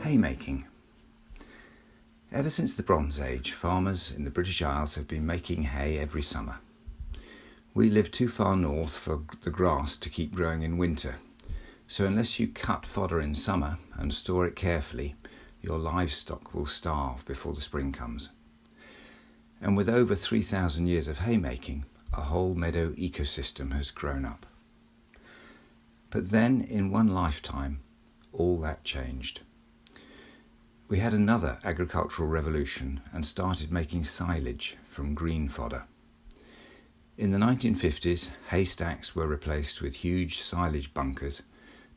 Haymaking. Ever since the Bronze Age, farmers in the British Isles have been making hay every summer. We live too far north for the grass to keep growing in winter, so unless you cut fodder in summer and store it carefully, your livestock will starve before the spring comes. And with over 3,000 years of haymaking, a whole meadow ecosystem has grown up. But then, in one lifetime, all that changed. We had another agricultural revolution and started making silage from green fodder. In the 1950s, haystacks were replaced with huge silage bunkers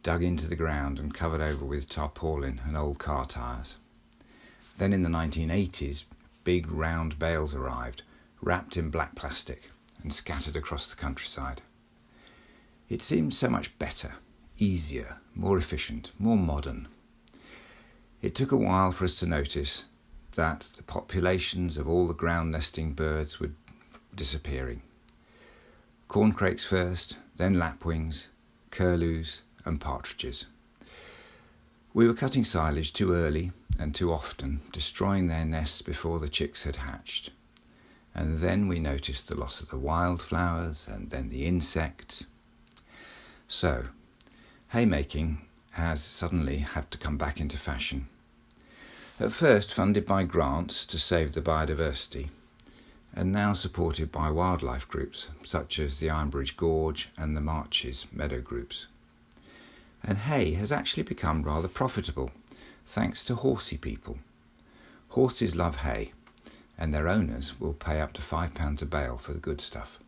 dug into the ground and covered over with tarpaulin and old car tyres. Then in the 1980s, big round bales arrived, wrapped in black plastic and scattered across the countryside. It seemed so much better, easier, more efficient, more modern. It took a while for us to notice that the populations of all the ground nesting birds were disappearing. Corncrakes first, then lapwings, curlews and partridges. We were cutting silage too early and too often, destroying their nests before the chicks had hatched. And then we noticed the loss of the wildflowers and then the insects. So, haymaking has suddenly had to come back into fashion. At first funded by grants to save the biodiversity, and now supported by wildlife groups such as the Ironbridge Gorge and the Marches meadow groups. And hay has actually become rather profitable, thanks to horsey people. Horses love hay, and their owners will pay up to £5 a bale for the good stuff.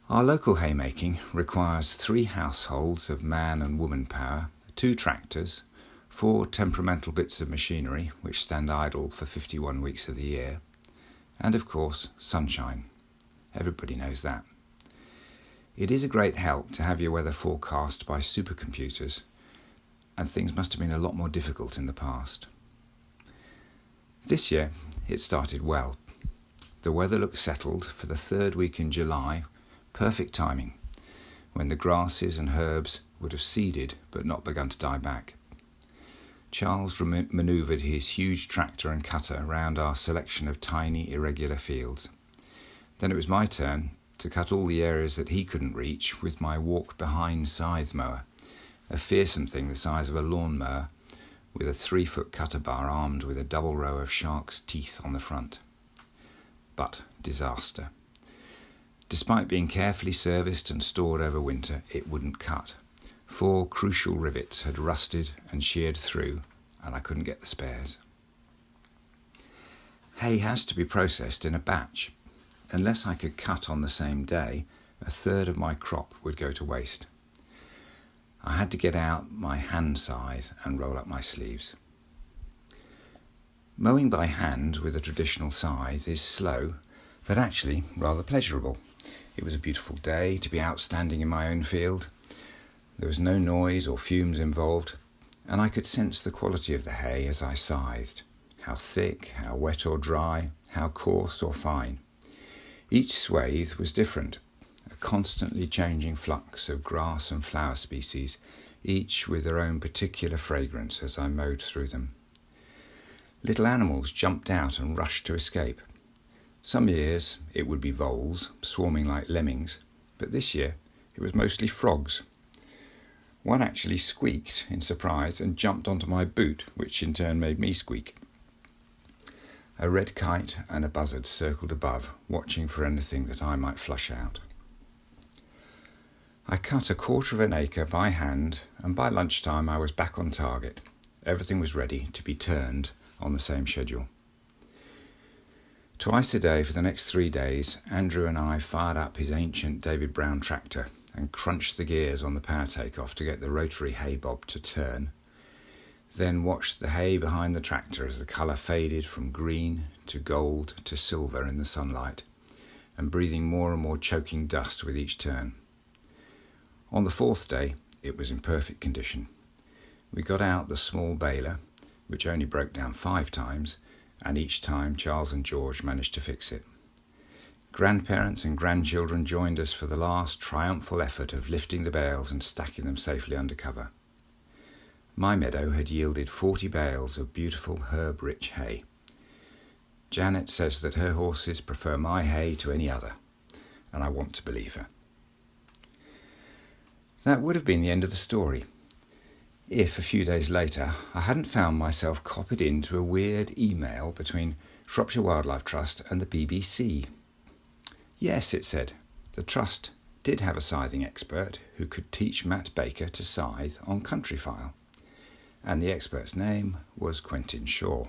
Our local haymaking requires 3 households of man and woman power, 2 tractors, 4 temperamental bits of machinery which stand idle for 51 weeks of the year, and of course sunshine. Everybody knows that. It is a great help to have your weather forecast by supercomputers, and things must have been a lot more difficult in the past. This year it started well. The weather looked settled for the 3rd week in July. Perfect timing, when the grasses and herbs would have seeded but not begun to die back. Charles manoeuvred his huge tractor and cutter round our selection of tiny, irregular fields. Then it was my turn to cut all the areas that he couldn't reach with my walk-behind scythe mower, a fearsome thing the size of a lawnmower, with a 3-foot cutter bar armed with a double row of shark's teeth on the front. But disaster. Despite being carefully serviced and stored over winter, it wouldn't cut. 4 crucial rivets had rusted and sheared through, and I couldn't get the spares. Hay has to be processed in a batch. Unless I could cut on the same day, 1/3 of my crop would go to waste. I had to get out my hand scythe and roll up my sleeves. Mowing by hand with a traditional scythe is slow, but actually rather pleasurable. It was a beautiful day to be out standing in my own field. There was no noise or fumes involved, and I could sense the quality of the hay as I scythed. How thick, how wet or dry, how coarse or fine. Each swathe was different, a constantly changing flux of grass and flower species, each with their own particular fragrance as I mowed through them. Little animals jumped out and rushed to escape. Some years it would be voles, swarming like lemmings, but this year it was mostly frogs. One actually squeaked in surprise and jumped onto my boot, which in turn made me squeak. A red kite and a buzzard circled above, watching for anything that I might flush out. I cut 1/4 of an acre by hand, and by lunchtime I was back on target. Everything was ready to be turned on the same schedule. Twice a day for the next 3 days, Andrew and I fired up his ancient David Brown tractor and crunched the gears on the power takeoff to get the rotary hay bob to turn, then watched the hay behind the tractor as the colour faded from green to gold to silver in the sunlight, and breathing more and more choking dust with each turn. On the fourth day, it was in perfect condition. We got out the small baler, which only broke down 5 times, and each time Charles and George managed to fix it. Grandparents and grandchildren joined us for the last triumphal effort of lifting the bales and stacking them safely under cover. My meadow had yielded 40 bales of beautiful herb-rich hay. Janet says that her horses prefer my hay to any other, and I want to believe her. That would have been the end of the story, if a few days later I hadn't found myself copied into a weird email between Shropshire Wildlife Trust and the BBC. Yes, it said, the Trust did have a scything expert who could teach Matt Baker to scythe on Countryfile, and the expert's name was Quentin Shaw.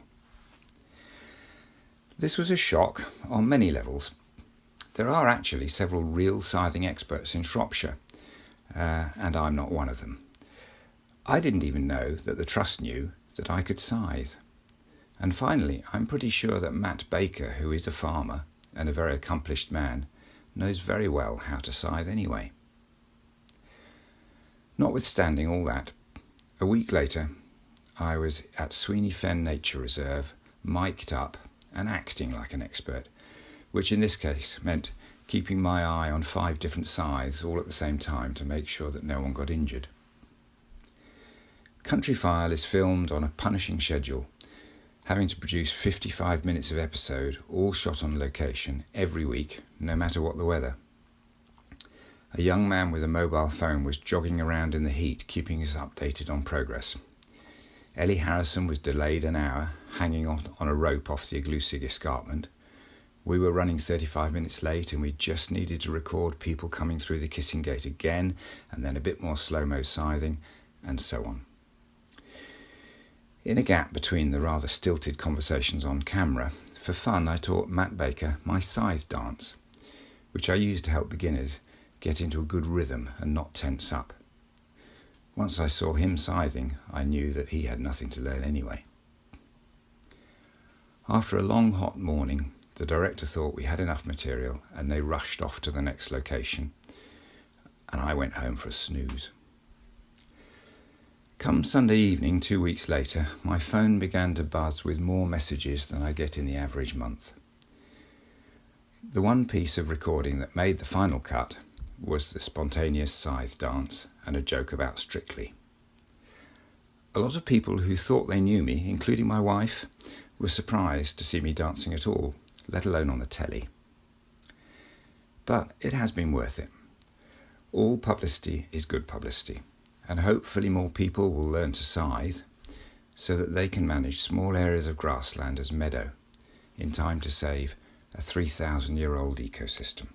This was a shock on many levels. There are actually several real scything experts in Shropshire, and I'm not one of them. I didn't even know that the Trust knew that I could scythe. And finally, I'm pretty sure that Matt Baker, who is a farmer and a very accomplished man, knows very well how to scythe anyway. Notwithstanding all that, a week later, I was at Sweeney Fen Nature Reserve, mic'd up and acting like an expert, which in this case meant keeping my eye on 5 different scythes all at the same time to make sure that no one got injured. Countryfile is filmed on a punishing schedule, having to produce 55 minutes of episode, all shot on location, every week, no matter what the weather. A young man with a mobile phone was jogging around in the heat, keeping us updated on progress. Ellie Harrison was delayed an hour, hanging on a rope off the Aglusig escarpment. We were running 35 minutes late, and we just needed to record people coming through the Kissing Gate again, and then a bit more slow-mo scything, and so on. In a gap between the rather stilted conversations on camera, for fun I taught Matt Baker my scythe dance, which I use to help beginners get into a good rhythm and not tense up. Once I saw him scything, I knew that he had nothing to learn anyway. After a long hot morning, the director thought we had enough material and they rushed off to the next location, and I went home for a snooze. Come Sunday evening, 2 weeks later, my phone began to buzz with more messages than I get in the average month. The one piece of recording that made the final cut was the spontaneous scythe dance and a joke about Strictly. A lot of people who thought they knew me, including my wife, were surprised to see me dancing at all, let alone on the telly. But it has been worth it. All publicity is good publicity, and hopefully more people will learn to scythe so that they can manage small areas of grassland as meadow in time to save a 3,000-year-old ecosystem.